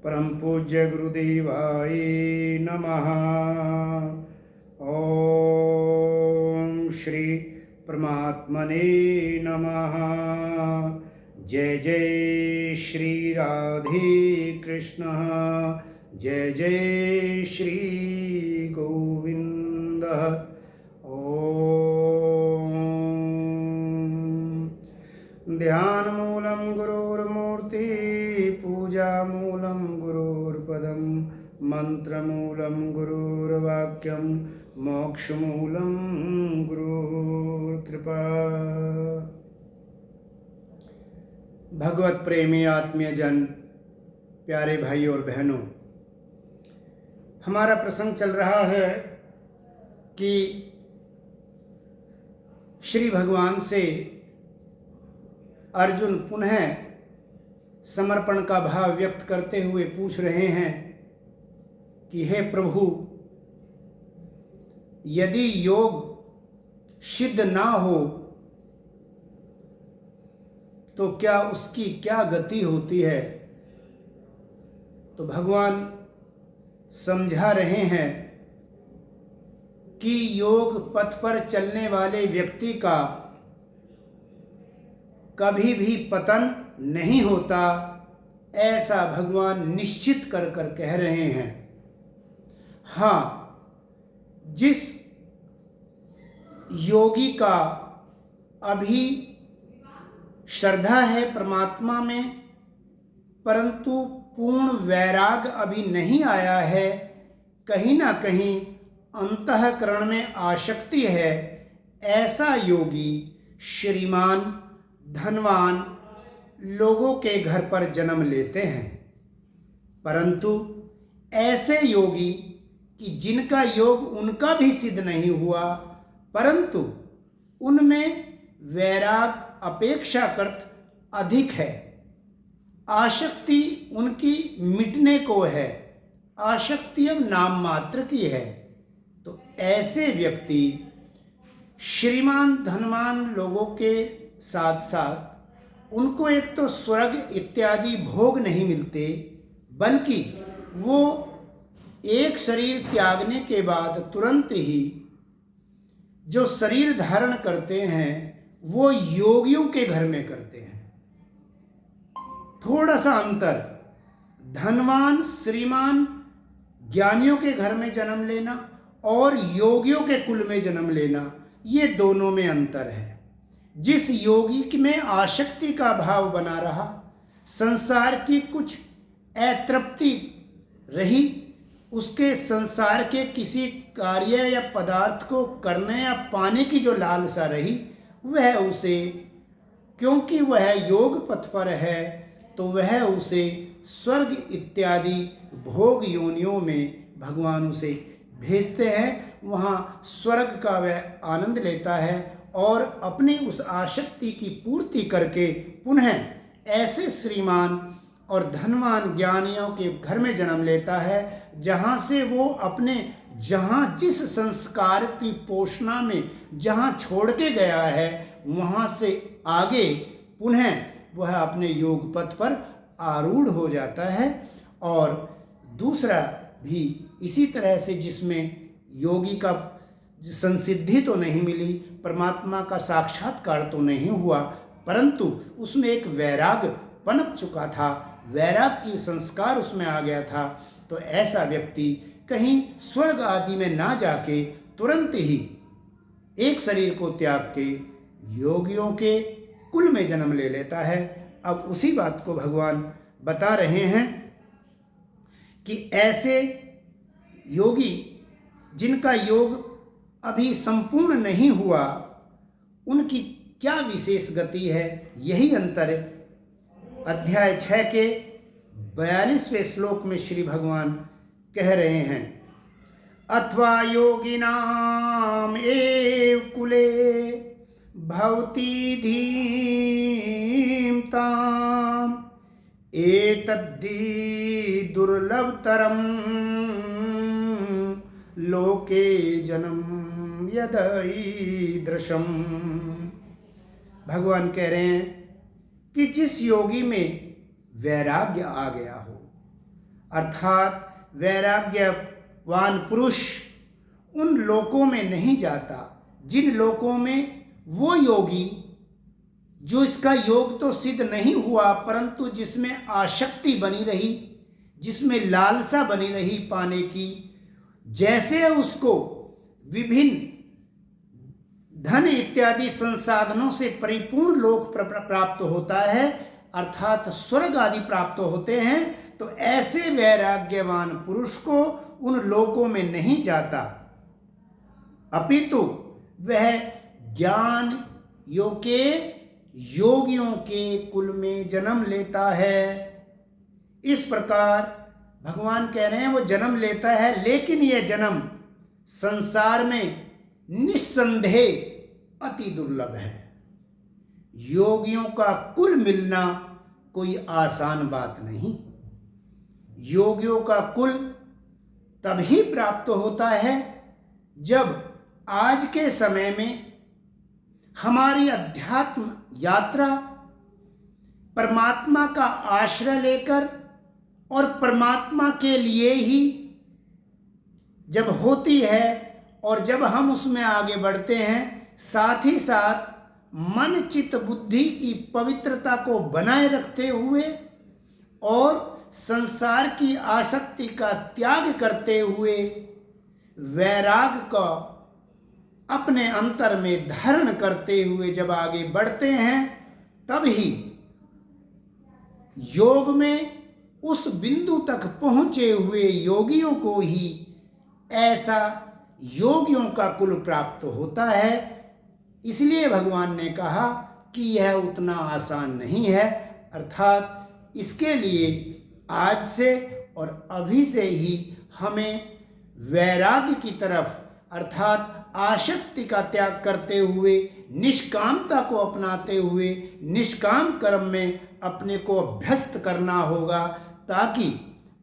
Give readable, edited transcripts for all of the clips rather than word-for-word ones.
परम पूज्य गुरुदेवाय नमः। ओम श्री परमात्मने नमः। जय जय श्री राधे कृष्ण, जय जय श्री गोविंद। ध्यानमूलं गुरुर्मूर्ति, पूजामूलं गुरुर्पदं, मंत्रमूलं गुरुर्वाक्यं, मोक्षमूलं गुरुर्कृपा। भगवत प्रेमी आत्मीय जन, प्यारे भाई और बहनों, हमारा प्रसंग चल रहा है कि श्री भगवान से अर्जुन पुनः समर्पण का भाव व्यक्त करते हुए पूछ रहे हैं कि हे प्रभु, यदि योग सिद्ध ना हो तो क्या उसकी क्या गति होती है। तो भगवान समझा रहे हैं कि योग पथ पर चलने वाले व्यक्ति का कभी भी पतन नहीं होता, ऐसा भगवान निश्चित कर कर कह रहे हैं। हाँ, जिस योगी का अभी श्रद्धा है परमात्मा में, परंतु पूर्ण वैराग अभी नहीं आया है, कहीं ना कहीं अंतःकरण में आसक्ति है, ऐसा योगी श्रीमान धनवान लोगों के घर पर जन्म लेते हैं। परंतु ऐसे योगी कि जिनका योग उनका भी सिद्ध नहीं हुआ, परंतु उनमें वैराग अपेक्षाकृत अधिक है, आसक्ति उनकी मिटने को है, आसक्ति अब नाम मात्र की है, तो ऐसे व्यक्ति श्रीमान धनवान लोगों के साथ साथ उनको एक तो स्वर्ग इत्यादि भोग नहीं मिलते, बल्कि वो एक शरीर त्यागने के बाद तुरंत ही जो शरीर धारण करते हैं वो योगियों के घर में करते हैं। थोड़ा सा अंतर, धनवान श्रीमान ज्ञानियों के घर में जन्म लेना और योगियों के कुल में जन्म लेना, ये दोनों में अंतर है। जिस योगी में आसक्ति का भाव बना रहा, संसार की कुछ अतृप्ति रही, उसके संसार के किसी कार्य या पदार्थ को करने या पाने की जो लालसा रही, वह उसे, क्योंकि वह योग पथ पर है, तो वह उसे स्वर्ग इत्यादि भोग योनियों में भगवान उसे भेजते हैं। वहाँ स्वर्ग का वह आनंद लेता है और अपनी उस आसक्ति की पूर्ति करके पुनः ऐसे श्रीमान और धनवान ज्ञानियों के घर में जन्म लेता है, जहाँ से वो अपने जहाँ जिस संस्कार की पोषणा में जहाँ छोड़ के गया है, वहाँ से आगे पुनः वह अपने योग पथ पर आरूढ़ हो जाता है। और दूसरा भी इसी तरह से, जिसमें योगी का संसिद्धि तो नहीं मिली, परमात्मा का साक्षात्कार तो नहीं हुआ, परंतु उसमें एक वैराग पनप चुका था, वैराग की संस्कार उसमें आ गया था, तो ऐसा व्यक्ति कहीं स्वर्ग आदि में ना जाके तुरंत ही एक शरीर को त्याग के योगियों के कुल में जन्म ले लेता है। अब उसी बात को भगवान बता रहे हैं कि ऐसे योगी जिनका योग अभी संपूर्ण नहीं हुआ, उनकी क्या विशेष गति है। यही अंतर अध्याय 6 के 42वें श्लोक में श्री भगवान कह रहे हैं। अथवा योगिनाम एव कुले भवति धीमताम एतद्धि दुर्लभतरम लोके जन्म यदईदृशम। भगवान कह रहे हैं कि जिस योगी में वैराग्य आ गया हो, अर्थात वैराग्यवान पुरुष उन लोकों में नहीं जाता जिन लोकों में वो योगी जो इसका योग तो सिद्ध नहीं हुआ, परंतु जिसमें आसक्ति बनी रही, जिसमें लालसा बनी रही पाने की, जैसे उसको विभिन्न धन इत्यादि संसाधनों से परिपूर्ण लोक प्राप्त होता है, अर्थात स्वर्ग आदि प्राप्त होते हैं, तो ऐसे वैराग्यवान पुरुष को उन लोकों में नहीं जाता, अपितु वह ज्ञान योग के योगियों के कुल में जन्म लेता है। इस प्रकार भगवान कह रहे हैं वो जन्म लेता है, लेकिन यह जन्म संसार में निस्संदेह अति दुर्लभ है। योगियों का कुल मिलना कोई आसान बात नहीं। योगियों का कुल तभी प्राप्त होता है जब आज के समय में हमारी अध्यात्म यात्रा परमात्मा का आश्रय लेकर और परमात्मा के लिए ही जब होती है और जब हम उसमें आगे बढ़ते हैं, साथ ही साथ मन चित्त बुद्धि की पवित्रता को बनाए रखते हुए और संसार की आसक्ति का त्याग करते हुए वैराग का अपने अंतर में धारण करते हुए जब आगे बढ़ते हैं, तभी योग में उस बिंदु तक पहुंचे हुए योगियों को ही ऐसा योगियों का कुल प्राप्त होता है। इसलिए भगवान ने कहा कि यह उतना आसान नहीं है, अर्थात इसके लिए आज से और अभी से ही हमें वैराग्य की तरफ अर्थात आसक्ति का त्याग करते हुए निष्कामता को अपनाते हुए निष्काम कर्म में अपने को अभ्यस्त करना होगा, ताकि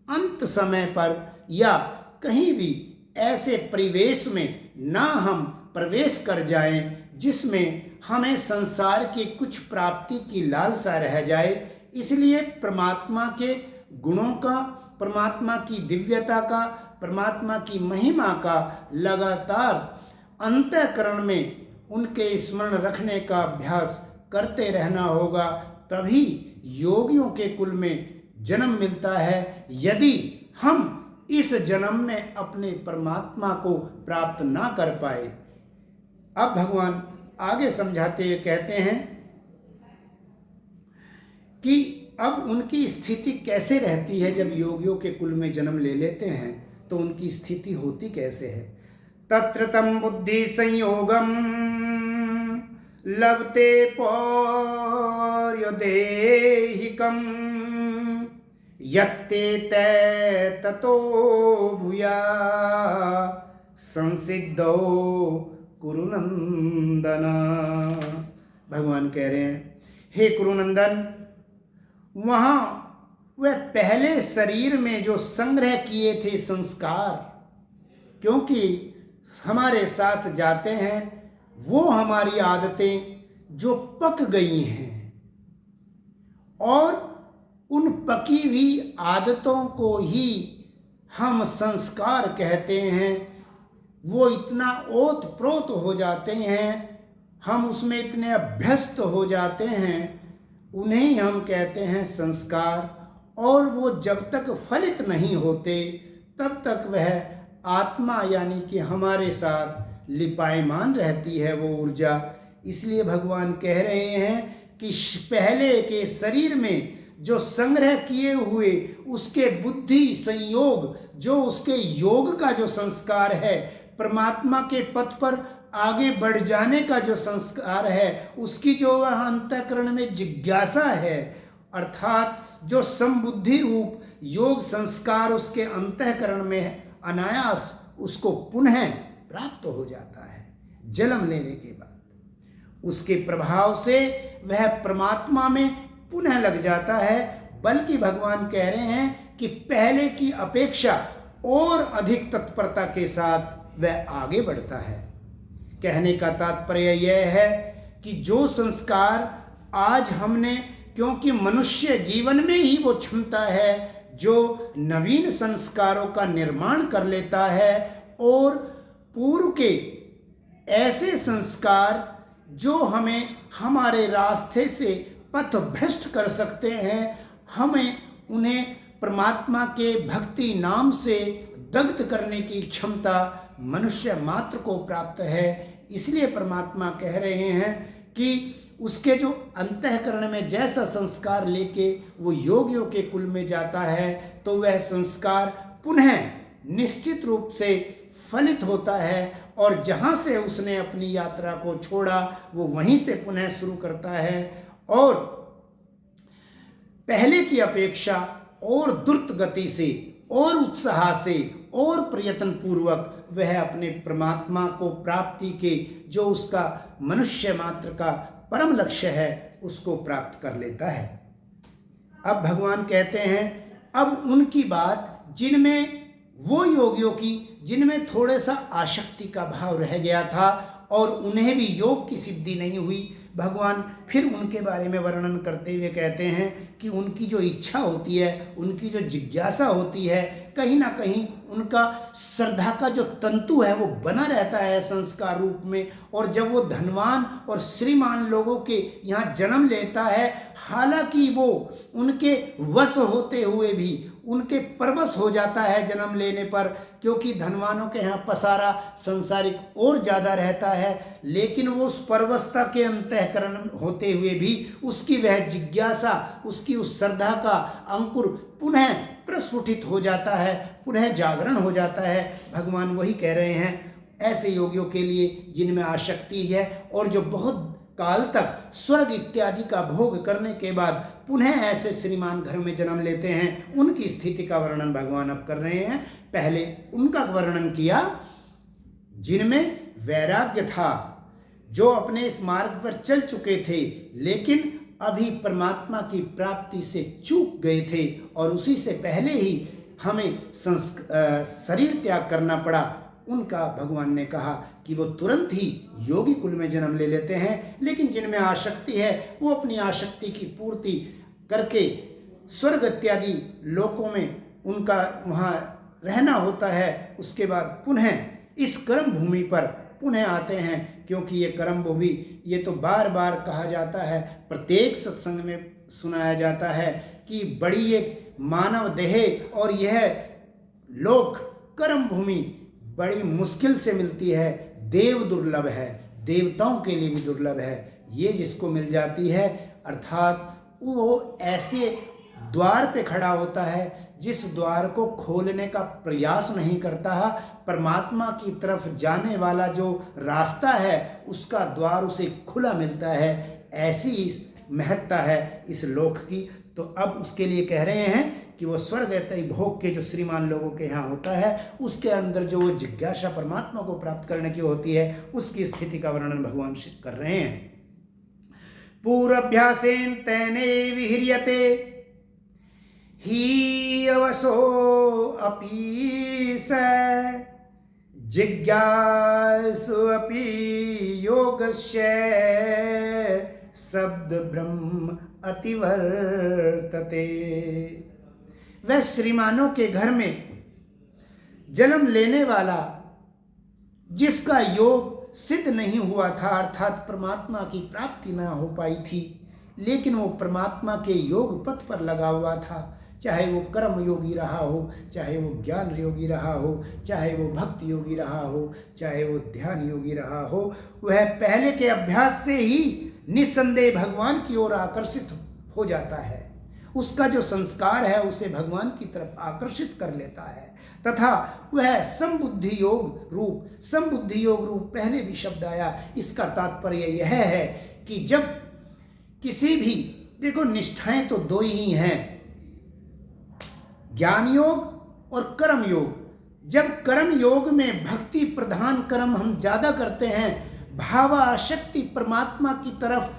अंत समय पर या कहीं भी ऐसे परिवेश में ना हम प्रवेश कर जाएं जिसमें हमें संसार की कुछ प्राप्ति की लालसा रह जाए। इसलिए परमात्मा के गुणों का, परमात्मा की दिव्यता का, परमात्मा की महिमा का लगातार अंतःकरण में उनके स्मरण रखने का अभ्यास करते रहना होगा, तभी योगियों के कुल में जन्म मिलता है। यदि हम इस जन्म में अपने परमात्मा को प्राप्त ना कर पाए। अब भगवान आगे समझाते हुए कहते हैं कि अब उनकी स्थिति कैसे रहती है जब योगियों के कुल में जन्म ले लेते हैं, तो उनकी स्थिति होती कैसे है। तत्र तम बुद्धि संयोगम लभते पौर्योदेहिकम यत्ते ततो भूया संसिद्धो कुरुनंदन। भगवान कह रहे हैं, हे कुरुनंदन, वहाँ वह पहले शरीर में जो संग्रह किए थे संस्कार, क्योंकि हमारे साथ जाते हैं, वो हमारी आदतें जो पक गई हैं और उन पकी हुई आदतों को ही हम संस्कार कहते हैं। वो इतना ओत प्रोत हो जाते हैं, हम उसमें इतने अभ्यस्त हो जाते हैं, उन्हें हम कहते हैं संस्कार। और वो जब तक फलित नहीं होते तब तक वह आत्मा यानी कि हमारे साथ लिपायमान रहती है वो ऊर्जा। इसलिए भगवान कह रहे हैं कि पहले के शरीर में जो संग्रह किए हुए उसके बुद्धि संयोग, जो उसके योग का जो संस्कार है, परमात्मा के पथ पर आगे बढ़ जाने का जो संस्कार है, उसकी जो वह अंतःकरण में जिज्ञासा है, अर्थात जो समबुद्धि रूप योग संस्कार उसके अंतःकरण में अनायास उसको पुनः प्राप्त हो जाता है जन्म लेने के बाद। उसके प्रभाव से वह परमात्मा में पुनः लग जाता है। बल्कि भगवान कह रहे हैं कि पहले की अपेक्षा और अधिक तत्परता के साथ वह आगे बढ़ता है। कहने का तात्पर्य यह है कि जो संस्कार आज हमने, क्योंकि मनुष्य जीवन में ही वो क्षमता है जो नवीन संस्कारों का निर्माण कर लेता है और पूर्व के ऐसे संस्कार जो हमें हमारे रास्ते से पथ भ्रष्ट कर सकते हैं, हमें उन्हें परमात्मा के भक्ति नाम से दग्ध करने की क्षमता मनुष्य मात्र को प्राप्त है। इसलिए परमात्मा कह रहे हैं कि उसके जो अंतःकरण में जैसा संस्कार लेके वो योगियों के कुल में जाता है, तो वह संस्कार पुनः निश्चित रूप से फलित होता है और जहाँ से उसने अपनी यात्रा को छोड़ा वो वहीं से पुनः शुरू करता है और पहले की अपेक्षा और द्रुत गति से और उत्साह से और प्रयत्न पूर्वक वह अपने परमात्मा को प्राप्ति के जो उसका मनुष्य मात्र का परम लक्ष्य है उसको प्राप्त कर लेता है। अब भगवान कहते हैं, अब उनकी बात जिनमें वो योगियों की जिनमें थोड़े सा आसक्ति का भाव रह गया था और उन्हें भी योग की सिद्धि नहीं हुई, भगवान फिर उनके बारे में वर्णन करते हुए कहते हैं कि उनकी जो इच्छा होती है, उनकी जो जिज्ञासा होती है, कहीं ना कहीं उनका श्रद्धा का जो तंतु है वो बना रहता है संस्कार रूप में। और जब वो धनवान और श्रीमान लोगों के यहाँ जन्म लेता है, हालांकि वो उनके वश होते हुए भी उनके परवश हो जाता है जन्म लेने पर, क्योंकि धनवानों के यहाँ पसारा संसारिक और ज़्यादा रहता है, लेकिन वो उस परवशता के अंतःकरण होते हुए भी उसकी वह जिज्ञासा, उसकी उस श्रद्धा का अंकुर पुनः प्रस्फुटित हो जाता है, पुनः जागरण हो जाता है। भगवान वही कह रहे हैं ऐसे योगियों के लिए जिनमें आसक्ति है और जो बहुत काल तक स्वर्ग इत्यादि का भोग करने के बाद पुनः ऐसे श्रीमान घर में जन्म लेते हैं, उनकी स्थिति का वर्णन भगवान अब कर रहे हैं। पहले उनका वर्णन किया जिनमें वैराग्य था, जो अपने इस मार्ग पर चल चुके थे लेकिन अभी परमात्मा की प्राप्ति से चूक गए थे और उसी से पहले ही हमें शरीर त्याग करना पड़ा। उनका भगवान ने कहा कि वो तुरंत ही योगी कुल में जन्म ले लेते हैं, लेकिन जिनमें आसक्ति है वो अपनी आसक्ति की पूर्ति करके स्वर्ग इत्यादि लोकों में उनका वहाँ रहना होता है। उसके बाद पुनः इस कर्म भूमि पर पुनः आते हैं, क्योंकि ये कर्म भूमि, ये तो बार बार कहा जाता है, प्रत्येक सत्संग में सुनाया जाता है कि बड़ी एक मानव देह और यह लोक कर्म भूमि बड़ी मुश्किल से मिलती है, देव दुर्लभ है, देवताओं के लिए भी दुर्लभ है। ये जिसको मिल जाती है अर्थात वो ऐसे द्वार पे खड़ा होता है जिस द्वार को खोलने का प्रयास नहीं करता है, परमात्मा की तरफ जाने वाला जो रास्ता है उसका द्वार उसे खुला मिलता है। ऐसी महत्ता है इस लोक की। तो अब उसके लिए कह रहे हैं कि वो स्वर्ग भोग के जो श्रीमान लोगों के यहाँ होता है, उसके अंदर जो वो जिज्ञासा परमात्मा को प्राप्त करने की होती है, उसकी स्थिति का वर्णन भगवान कर रहे हैं। पूर्वाभ्यासेन तैने विह्रियते ही अवसो अपि स जिज्ञासु अपि योगस्य शब्द ब्रह्म अतिवर्तते। वह श्रीमानों के घर में जन्म लेने वाला जिसका योग सिद्ध नहीं हुआ था, अर्थात परमात्मा की प्राप्ति ना हो पाई थी, लेकिन वो परमात्मा के योग पथ पर लगा हुआ था, चाहे वो कर्म योगी रहा हो, चाहे वो ज्ञान योगी रहा हो, चाहे वो भक्ति योगी रहा हो, चाहे वो ध्यान योगी रहा हो, वह पहले के अभ्यास से ही निस्संदेह भगवान की ओर आकर्षित हो जाता है। उसका जो संस्कार है उसे भगवान की तरफ आकर्षित कर लेता है तथा वह समबुद्धि योग रूप पहले भी शब्द आया। इसका तात्पर्य यह है कि जब किसी भी, देखो निष्ठाएं तो दो ही हैं, ज्ञान योग और कर्म योग। जब कर्म योग में भक्ति प्रधान कर्म हम ज़्यादा करते हैं, भावाशक्ति परमात्मा की तरफ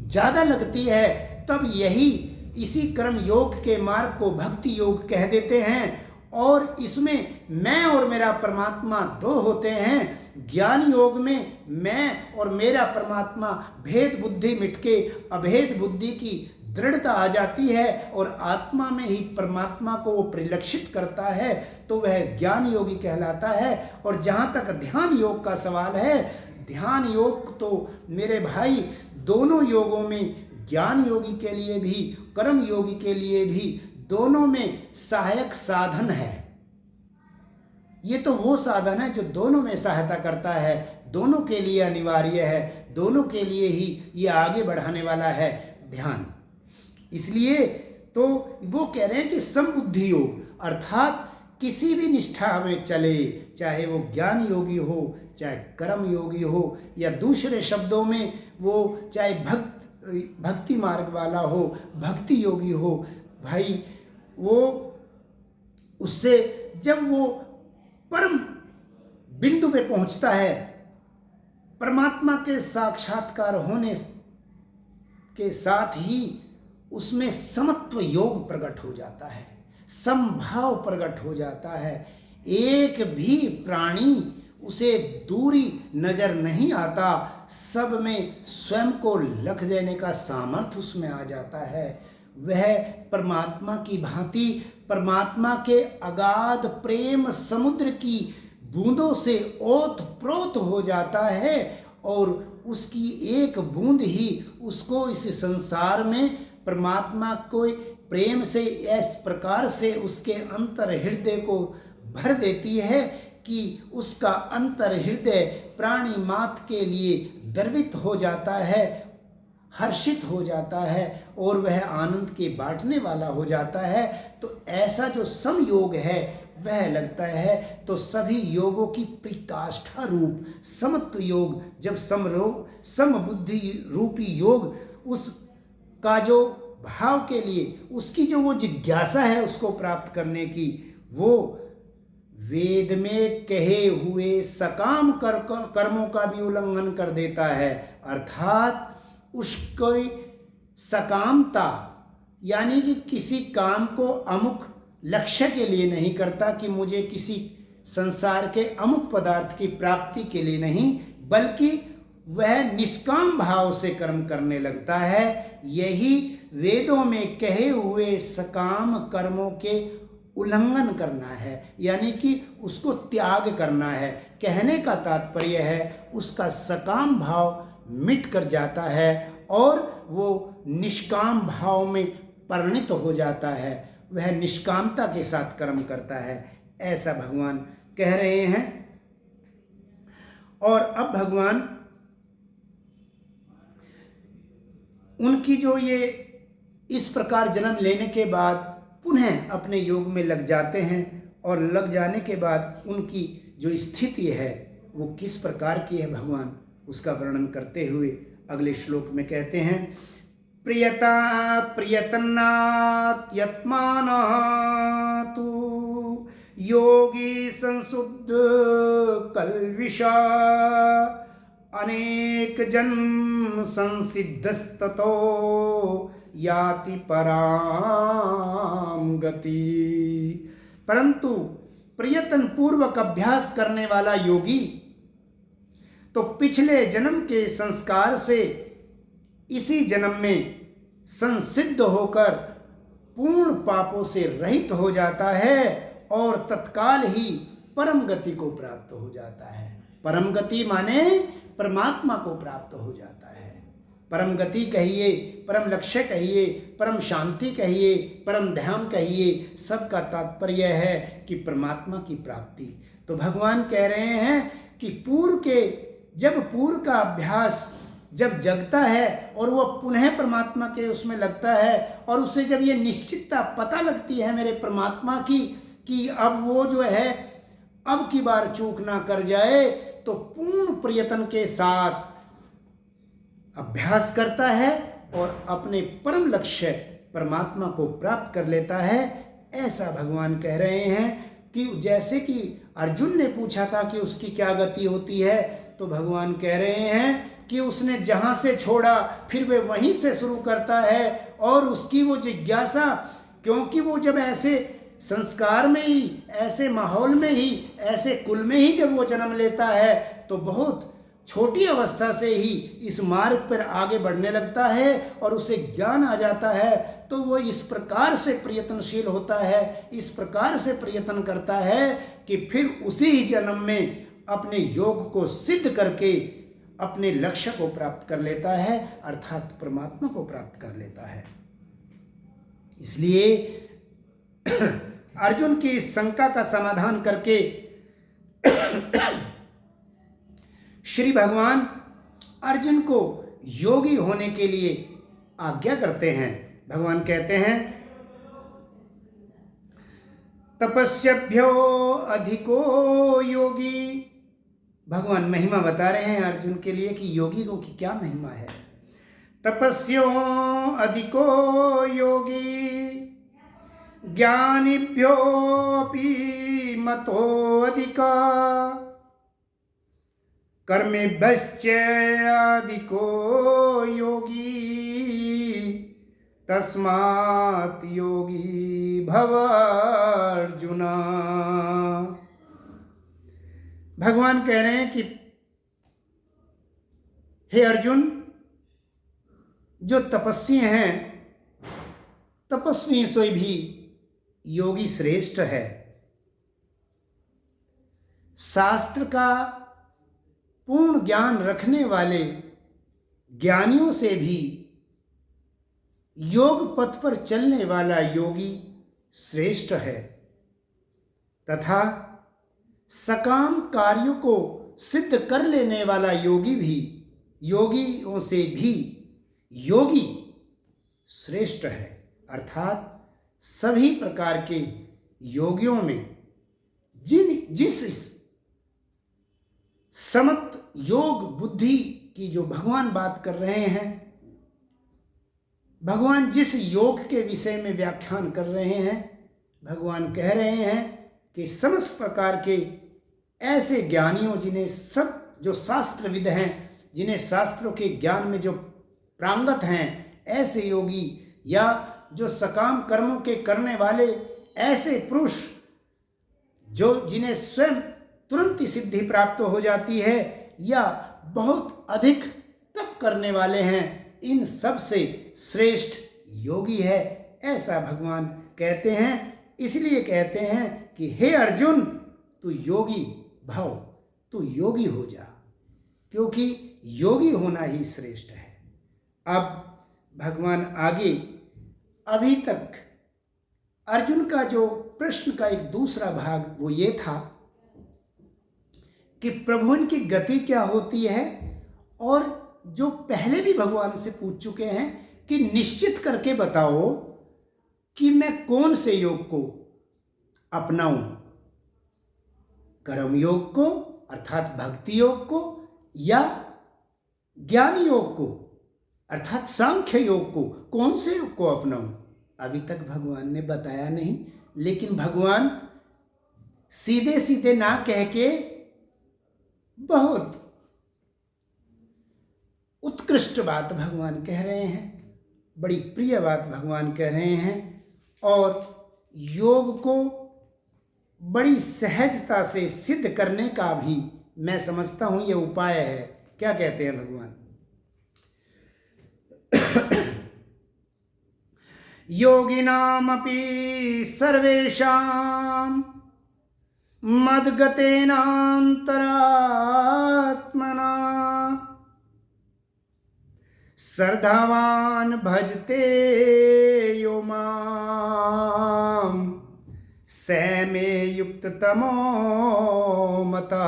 ज़्यादा लगती है, तब यही इसी कर्म योग के मार्ग को भक्ति योग कह देते हैं और इसमें मैं और मेरा परमात्मा दो होते हैं। ज्ञान योग में मैं और मेरा परमात्मा भेद बुद्धि मिटके अभेद बुद्धि की दृढ़ता आ जाती है और आत्मा में ही परमात्मा को वो परिलक्षित करता है, तो वह ज्ञान योगी कहलाता है। और जहाँ तक ध्यान योग का सवाल है, ध्यान योग तो मेरे भाई दोनों योगों में, ज्ञान योगी के लिए भी कर्म योगी के लिए भी, दोनों में सहायक साधन है। ये तो वो साधन है जो दोनों में सहायता करता है, दोनों के लिए अनिवार्य है, दोनों के लिए ही ये आगे बढ़ाने वाला है ध्यान। इसलिए तो वो कह रहे हैं कि समबुद्धि योग, अर्थात किसी भी निष्ठा में चले, चाहे वो ज्ञान योगी हो, चाहे कर्म योगी हो, या दूसरे शब्दों में वो चाहे भक्ति मार्ग वाला हो, भक्ति योगी हो, भाई वो उससे जब वो परम बिंदु पे पहुंचता है, परमात्मा के साक्षात्कार होने के साथ ही उसमें समत्व योग प्रकट हो जाता है, समभाव प्रकट हो जाता है। एक भी प्राणी उसे दूरी नजर नहीं आता, सब में स्वयं को लख देने का सामर्थ्य उसमें आ जाता है। वह परमात्मा की भांति परमात्मा के अगाध प्रेम समुद्र की बूंदों से ओत प्रोत हो जाता है और उसकी एक बूंद ही उसको इस संसार में परमात्मा को प्रेम से इस प्रकार से उसके अंतर हृदय को भर देती है कि उसका अंतर हृदय प्राणी मात्र के लिए गर्वित हो जाता है, हर्षित हो जाता है और वह आनंद के बांटने वाला हो जाता है। तो ऐसा जो समयोग है वह लगता है तो सभी योगों की प्रकाष्ठा रूप समत्व योग, जब समबुद्धि रूपी योग उसका जो भाव के लिए उसकी जो वो जिज्ञासा है उसको प्राप्त करने की, वो वेद में कहे हुए सकाम कर्मों का भी उल्लंघन कर देता है। अर्थात उसको सकामता यानी कि किसी काम को अमुक लक्ष्य के लिए नहीं करता कि मुझे किसी संसार के अमुक पदार्थ की प्राप्ति के लिए नहीं, बल्कि वह निष्काम भाव से कर्म करने लगता है। यही वेदों में कहे हुए सकाम कर्मों के उल्लंघन करना है, यानी कि उसको त्याग करना है। कहने का तात्पर्य है उसका सकाम भाव मिट कर जाता है और वो निष्काम भाव में परिणित हो जाता है, वह निष्कामता के साथ कर्म करता है, ऐसा भगवान कह रहे हैं। और अब भगवान उनकी जो ये इस प्रकार जन्म लेने के बाद पुनः अपने योग में लग जाते हैं और लग जाने के बाद उनकी जो स्थिति है वो किस प्रकार की है, भगवान उसका वर्णन करते हुए अगले श्लोक में कहते हैं, प्रियता प्रियतन्नात् यत्मानः तु योगी संशुद्ध कल्विषा अनेक जन्म संसिद्धस्ततो याति पराम गति। परंतु प्रयत्न पूर्वक अभ्यास करने वाला योगी तो पिछले जन्म के संस्कार से इसी जन्म में संसिद्ध होकर पूर्ण पापों से रहित हो जाता है और तत्काल ही परम गति को प्राप्त हो जाता है। परम गति माने परमात्मा को प्राप्त हो जाता है। परम गति कहिए, परम लक्ष्य कहिए, परम शांति कहिए, परम ध्यान कहिए, सबका तात्पर्य है कि परमात्मा की प्राप्ति। तो भगवान कह रहे हैं कि पूर्व का अभ्यास जब जगता है और वह पुनः परमात्मा के उसमें लगता है और उसे जब ये निश्चितता पता लगती है मेरे परमात्मा की कि अब वो जो है अब की बार चूक ना कर जाए, तो पूर्ण प्रयत्न के साथ अभ्यास करता है और अपने परम लक्ष्य परमात्मा को प्राप्त कर लेता है। ऐसा भगवान कह रहे हैं कि जैसे कि अर्जुन ने पूछा था कि उसकी क्या गति होती है, तो भगवान कह रहे हैं कि उसने जहाँ से छोड़ा फिर वे वहीं से शुरू करता है और उसकी वो जिज्ञासा, क्योंकि वो जब ऐसे संस्कार में ही, ऐसे माहौल में ही, ऐसे कुल में ही जब वो जन्म लेता है तो बहुत छोटी अवस्था से ही इस मार्ग पर आगे बढ़ने लगता है और उसे ज्ञान आ जाता है, तो वो इस प्रकार से प्रयत्नशील होता है, इस प्रकार से प्रयत्न करता है कि फिर उसी ही जन्म में अपने योग को सिद्ध करके अपने लक्ष्य को प्राप्त कर लेता है, अर्थात परमात्मा को प्राप्त कर लेता है। इसलिए अर्जुन की इस शंका का समाधान करके श्री भगवान अर्जुन को योगी होने के लिए आज्ञा करते हैं। भगवान कहते हैं, तपस्यभ्यो अधिको योगी। भगवान महिमा बता रहे हैं अर्जुन के लिए कि योगियों की क्या महिमा है। तपस्यो अधिको योगी ज्ञानिभ्योऽपि मतो अधिका कर्मेभ्यश्चाधिको योगी तस्मात् योगी भव अर्जुन। भगवान कह रहे हैं कि हे अर्जुन, जो तपस्वी हैं, तपस्वी से भी योगी श्रेष्ठ है। शास्त्र का पूर्ण ज्ञान रखने वाले ज्ञानियों से भी योग पथ पर चलने वाला योगी श्रेष्ठ है, तथा सकाम कार्यों को सिद्ध कर लेने वाला योगी भी योगियों से भी योगी श्रेष्ठ है। अर्थात सभी प्रकार के योगियों में जिस समत योग बुद्धि की जो भगवान बात कर रहे हैं, भगवान जिस योग के विषय में व्याख्यान कर रहे हैं, भगवान कह रहे हैं कि समस्त प्रकार के ऐसे ज्ञानियों, जिन्हें सब जो शास्त्रविद हैं, जिन्हें शास्त्रों के ज्ञान में जो प्रांगत हैं, ऐसे योगी या जो सकाम कर्मों के करने वाले ऐसे पुरुष जो जिन्हें स्वयं तुरंत ही सिद्धि प्राप्त हो जाती है, या बहुत अधिक तप करने वाले हैं, इन सब से श्रेष्ठ योगी है, ऐसा भगवान कहते हैं। इसलिए कहते हैं कि हे अर्जुन, तू योगी भव, तू योगी हो जा, क्योंकि योगी होना ही श्रेष्ठ है। अब भगवान आगे, अभी तक अर्जुन का जो प्रश्न का एक दूसरा भाग वो ये था कि प्रभु की गति क्या होती है, और जो पहले भी भगवान से पूछ चुके हैं कि निश्चित करके बताओ कि मैं कौन से योग को अपनाऊं, कर्म योग को अर्थात भक्ति योग को, या ज्ञान योग को अर्थात सांख्य योग को, कौन से योग को अपनाऊं। अभी तक भगवान ने बताया नहीं, लेकिन भगवान सीधे सीधे ना कह के बहुत उत्कृष्ट बात भगवान कह रहे हैं, बड़ी प्रिय बात भगवान कह रहे हैं, और योग को बड़ी सहजता से सिद्ध करने का भी मैं समझता हूं ये उपाय है। क्या कहते हैं भगवान? योगिनामपि सर्वेषां मद्गतेनान्तरात्मना श्रद्धावान् भजते यो मां स मे युक्ततमो मतः।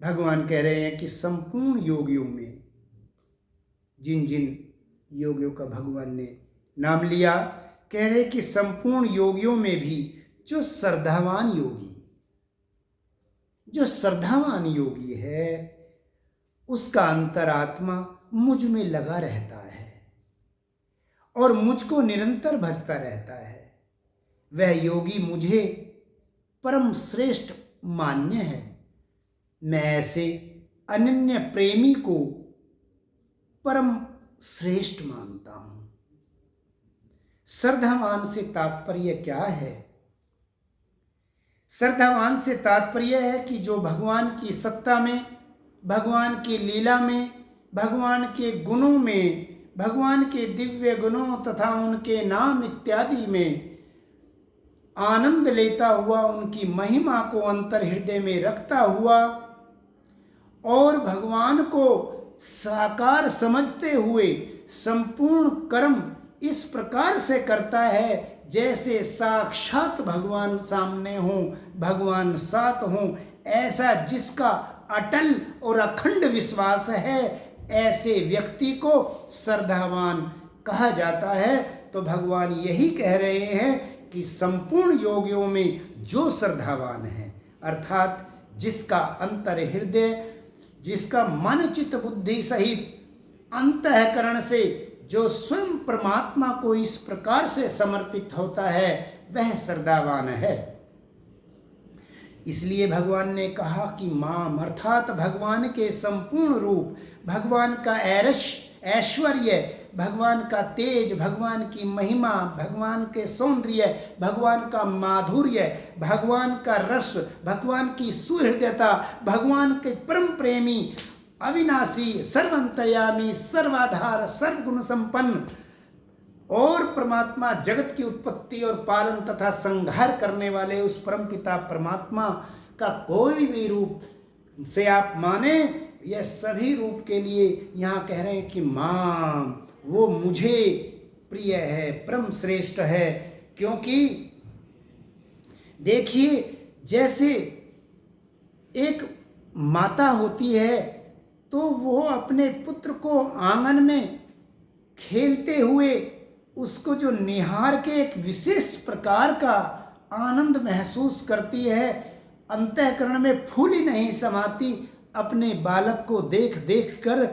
भगवान कह रहे हैं कि संपूर्ण योगियों में, जिन जिन योगियों का भगवान ने नाम लिया, कह रहे कि संपूर्ण योगियों में भी जो श्रद्धावान योगी है, उसका अंतरात्मा मुझ में लगा रहता है और मुझको निरंतर भजता रहता है। वह योगी मुझे परम श्रेष्ठ मान्य है। मैं ऐसे अनन्य प्रेमी को परम श्रेष्ठ मानता हूं। श्रद्धावान से तात्पर्य क्या है? श्रद्धावान से तात्पर्य है कि जो भगवान की सत्ता में, भगवान की लीला में, भगवान के गुणों में, भगवान के दिव्य गुणों तथा उनके नाम इत्यादि में आनंद लेता हुआ, उनकी महिमा को अंतर हृदय में रखता हुआ और भगवान को साकार समझते हुए संपूर्ण कर्म इस प्रकार से करता है जैसे साक्षात भगवान सामने हों, भगवान साथ हों। ऐसा जिसका अटल और अखंड विश्वास है, ऐसे व्यक्ति को श्रद्धावान कहा जाता है। तो भगवान यही कह रहे हैं कि संपूर्ण योगियों में जो श्रद्धावान है, अर्थात जिसका अंतर हृदय, जिसका मन चित्त बुद्धि सहित अंतःकरण से जो स्वयं परमात्मा को इस प्रकार से समर्पित होता है, वह श्रद्धावान है। इसलिए भगवान ने कहा कि माम, अर्थात भगवान के संपूर्ण रूप, भगवान का ऐश्वर्य, भगवान का तेज, भगवान की महिमा, भगवान के सौंदर्य, भगवान का माधुर्य, भगवान का रस, भगवान की सुहृदयता, भगवान के परम प्रेमी, अविनाशी, सर्वंतर्यामी, सर्वाधार, सर्वगुण संपन्न और परमात्मा, जगत की उत्पत्ति और पालन तथा संहार करने वाले उस परम पिता परमात्मा का कोई भी रूप से आप माने, यह सभी रूप के लिए यहाँ कह रहे हैं कि मां, वो मुझे प्रिय है, परम श्रेष्ठ है। क्योंकि देखिए, जैसे एक माता होती है तो वो अपने पुत्र को आंगन में खेलते हुए उसको जो निहार के एक विशेष प्रकार का आनंद महसूस करती है, अंतःकरण में फूल ही नहीं समाती अपने बालक को देख देख कर।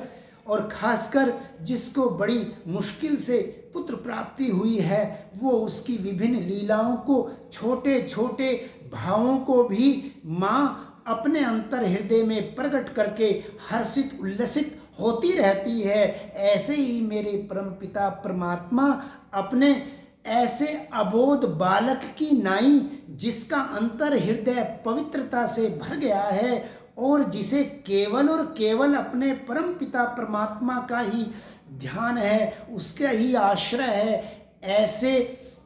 और खासकर जिसको बड़ी मुश्किल से पुत्र प्राप्ति हुई है, वो उसकी विभिन्न लीलाओं को, छोटे छोटे भावों को भी माँ अपने अंतर हृदय में प्रकट करके हर्षित उल्लसित होती रहती है। ऐसे ही मेरे परम पिता परमात्मा अपने ऐसे अबोध बालक की नाई, जिसका अंतर हृदय पवित्रता से भर गया है और जिसे केवल और केवल अपने परम पिता परमात्मा का ही ध्यान है, उसका ही आश्रय है, ऐसे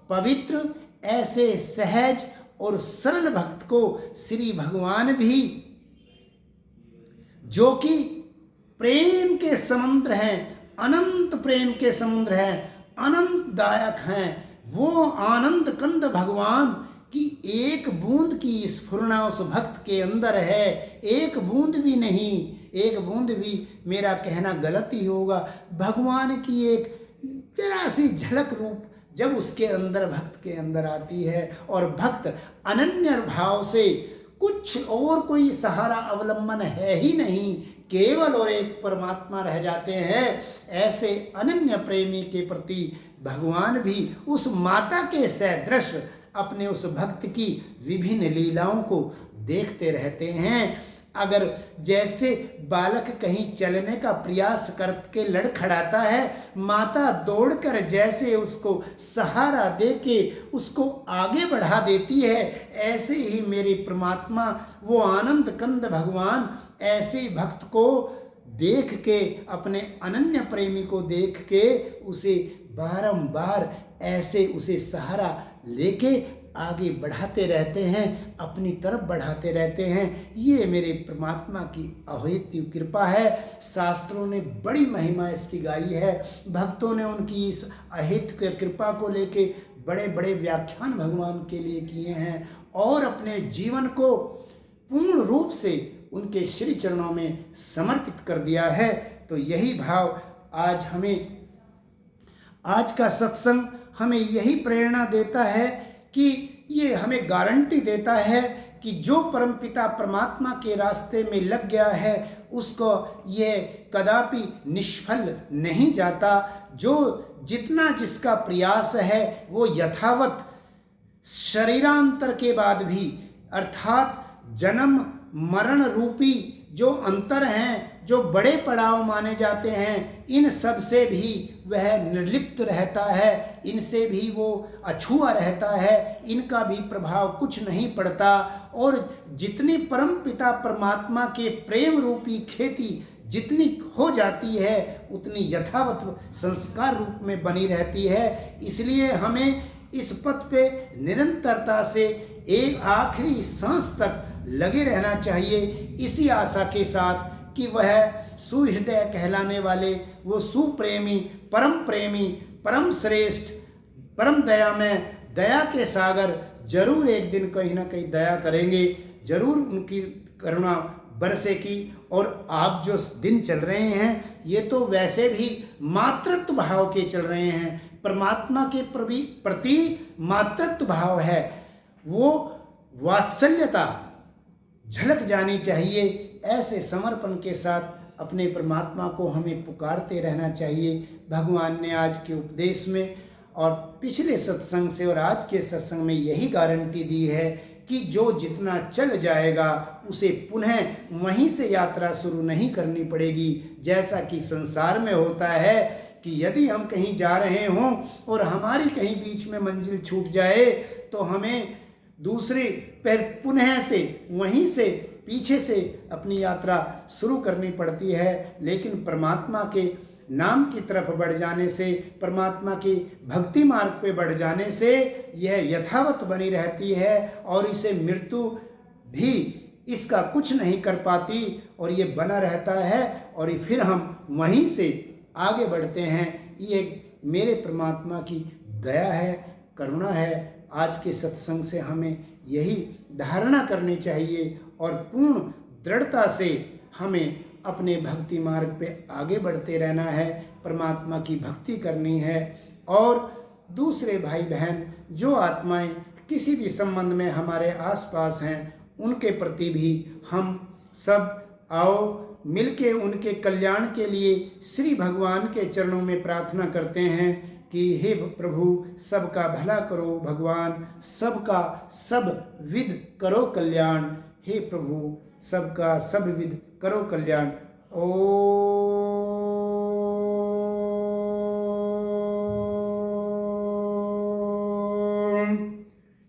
पवित्र, ऐसे सहज और सरल भक्त को श्री भगवान भी, जो कि प्रेम के समुद्र हैं, अनंत प्रेम के समुद्र हैं, अनंतदायक हैं, वो आनंद कंद भगवान की एक बूंद की स्फुरना उस भक्त के अंदर है। एक बूंद भी नहीं, एक बूंद भी मेरा कहना गलत ही होगा। भगवान की एक जरा सी झलक रूप जब उसके अंदर, भक्त के अंदर आती है और भक्त अनन्य भाव से, कुछ और कोई सहारा अवलंबन है ही नहीं, केवल और एक परमात्मा रह जाते हैं। ऐसे अनन्य प्रेमी के प्रति भगवान भी उस माता के सदृश अपने उस भक्त की विभिन्न लीलाओं को देखते रहते हैं। अगर जैसे बालक कहीं चलने का प्रयास करके लड़खड़ाता है, माता दौड़कर जैसे उसको सहारा देके उसको आगे बढ़ा देती है, ऐसे ही मेरे परमात्मा वो आनंद कंद भगवान ऐसे भक्त को देख के, अपने अनन्य प्रेमी को देख के उसे बारंबार ऐसे उसे सहारा लेके आगे बढ़ाते रहते हैं, अपनी तरफ बढ़ाते रहते हैं। ये मेरे परमात्मा की अहेतु कृपा है। शास्त्रों ने बड़ी महिमा इसकी गाई है। भक्तों ने उनकी इस अहेतु कृपा को लेके बड़े बड़े व्याख्यान भगवान के लिए किए हैं और अपने जीवन को पूर्ण रूप से उनके श्री चरणों में समर्पित कर दिया है। तो यही भाव आज हमें, आज का सत्संग हमें यही प्रेरणा देता है कि ये हमें गारंटी देता है कि जो परमपिता परमात्मा के रास्ते में लग गया है उसको ये कदापि निष्फल नहीं जाता। जो जितना जिसका प्रयास है वो यथावत शरीरांतर के बाद भी, अर्थात जन्म मरण रूपी जो अंतर हैं, जो बड़े पड़ाव माने जाते हैं, इन सब से भी वह निर्लिप्त रहता है, इनसे भी वो अछूआ रहता है, इनका भी प्रभाव कुछ नहीं पड़ता। और जितनी परम पिता परमात्मा के प्रेम रूपी खेती जितनी हो जाती है, उतनी यथावत संस्कार रूप में बनी रहती है। इसलिए हमें इस पथ पे निरंतरता से एक आखिरी सांस तक लगे रहना चाहिए, इसी आशा के साथ कि वह सुहृदय कहलाने वाले, वो सुप्रेमी, परम श्रेष्ठ, परम दया में दया के सागर जरूर एक दिन कहीं ना कहीं दया करेंगे, जरूर उनकी करुणा बरसेगी। और आप जो दिन चल रहे हैं, ये तो वैसे भी मातृत्व भाव के चल रहे हैं, परमात्मा के प्रति मातृत्व भाव है, वो वात्सल्यता झलक जानी चाहिए। ऐसे समर्पण के साथ अपने परमात्मा को हमें पुकारते रहना चाहिए। भगवान ने आज के उपदेश में और पिछले सत्संग से और आज के सत्संग में यही गारंटी दी है कि जो जितना चल जाएगा उसे पुनः वहीं से यात्रा शुरू नहीं करनी पड़ेगी। जैसा कि संसार में होता है कि यदि हम कहीं जा रहे हों और हमारी कहीं बीच में मंजिल छूट जाए, तो हमें दूसरे पर पुनः से वहीं से पीछे से अपनी यात्रा शुरू करनी पड़ती है। लेकिन परमात्मा के नाम की तरफ बढ़ जाने से, परमात्मा की भक्ति मार्ग पे बढ़ जाने से यह यथावत बनी रहती है और इसे मृत्यु भी इसका कुछ नहीं कर पाती और ये बना रहता है और फिर हम वहीं से आगे बढ़ते हैं। ये मेरे परमात्मा की दया है, करुणा है। आज के सत्संग से हमें यही धारणा करनी चाहिए और पूर्ण दृढ़ता से हमें अपने भक्ति मार्ग पे आगे बढ़ते रहना है, परमात्मा की भक्ति करनी है। और दूसरे भाई बहन जो आत्माएं किसी भी संबंध में हमारे आसपास हैं, उनके प्रति भी हम सब आओ मिलके उनके कल्याण के लिए श्री भगवान के चरणों में प्रार्थना करते हैं कि हे प्रभु सबका भला करो, भगवान सबका सब विध करो कल्याण, हे प्रभु सबका सब विध करो कल्याण। ओम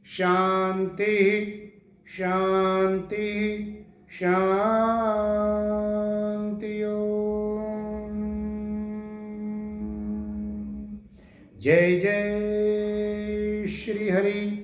शांति शांति शांति। ओम जय जय श्री हरि।